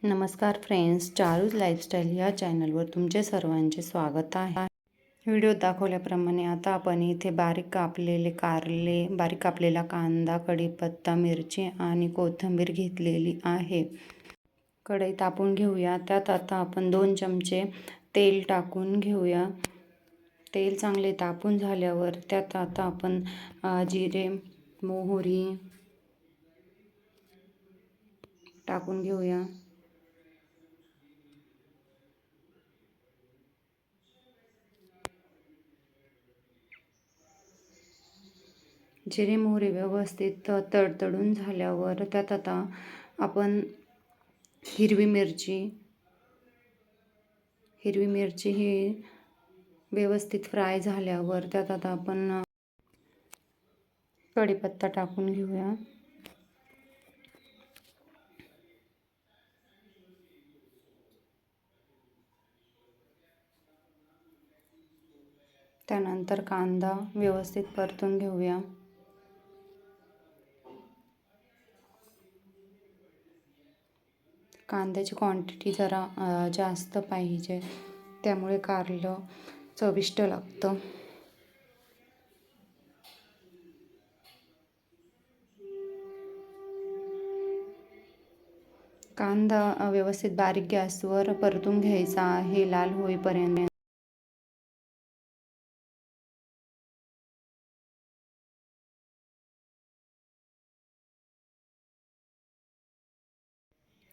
नमस्कार friends, Charu's lifestyle या चॅनलवर तुमचे सर्वांचे स्वागत आहे. व्हिडिओत दाखवल्याप्रमाणे आता आपण इथे बारीक कापलेले कारले, बारीक कापलेला कांदा, कढीपत्ता, मिरची आणि कोथिंबीर घेतलेली आहे. कढई तापून घेऊया. त्यात आता आपण 2 चमचे तेल टाकून घेऊया. तेल चांगले तापून झाल्यावर त्यात आता आपण जिरे, मोहरी टाकून घेऊया. जिरे मोहरी व्यवस्थित तडतडून झाल्यावर त्यात आता आपण हिरवी मिरची ही व्यवस्थित फ्राय झाल्यावर त्यात आता आपण कढीपत्ता टाकून घेऊया. त्यानंतर कांदा व्यवस्थित परतून घेऊया. कांद्याची क्वांटिटी जरा जास्त पाहिजे, त्यामुळे कारलं चविष्ट लागतं. कांदा व्यवस्थित बारीक गॅसवर परतून घ्यायचा आहे, लाल होईपर्यंत.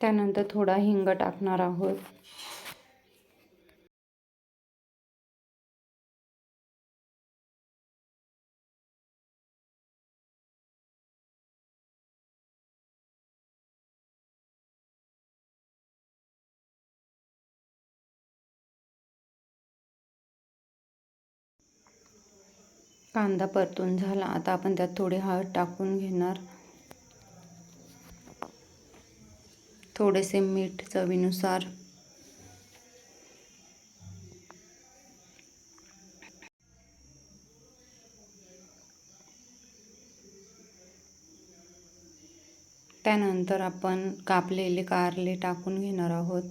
त्यानंतर थोडा हिंग टाकणार आहोत. कांदा परतून झाला. आता आपण त्यात थोडी हळद टाकून घेणार. थोडेसे मीठ चवीनुसार. त्यानंतर आपण कापलेले कारले टाकून घेणार आहोत.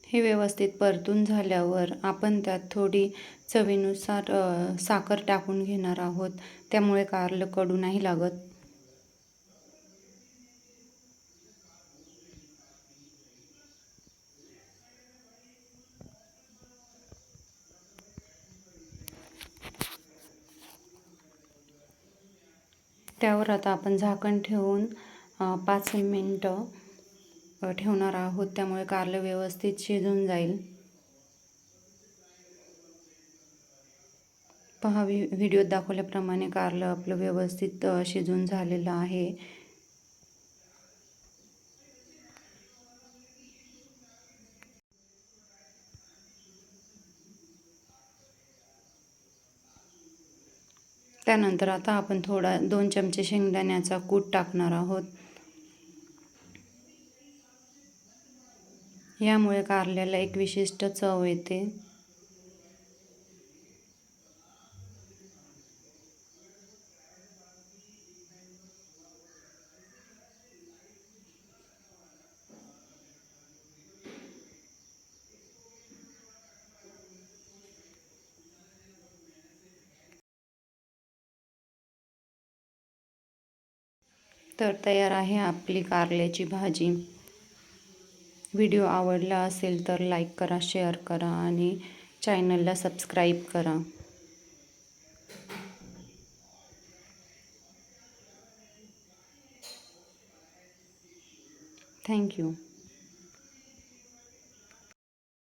हे व्यवस्थित परतून झाल्यावर आपण त्यात थोडी चवीनुसार साखर टाकून घेणार आहोत, त्यामुळे कारलं कडू नाही लागत. त्यावर आता आपण झाकण ठेवून 5 मिनिटं ठेवणार आहोत, त्यामुळे कारलं व्यवस्थित शिजून जाईल. पहा, व्हिडिओत दाखवल्याप्रमाणे कारलं आपलं व्यवस्थित शिजून झालेलं आहे. त्यानंतर आता आपण 2 चमचे शेंगदाण्याचा कूट टाकणार आहोत. यामुळे कारल्याला एक विशिष्ट चव येते. तर तयार आहे आपली कारल्याची भाजी. व्हिडिओ आवडला असेल तर लाईक करा, शेअर करा आणि चॅनलला सबस्क्राईब करा. थँक्यू.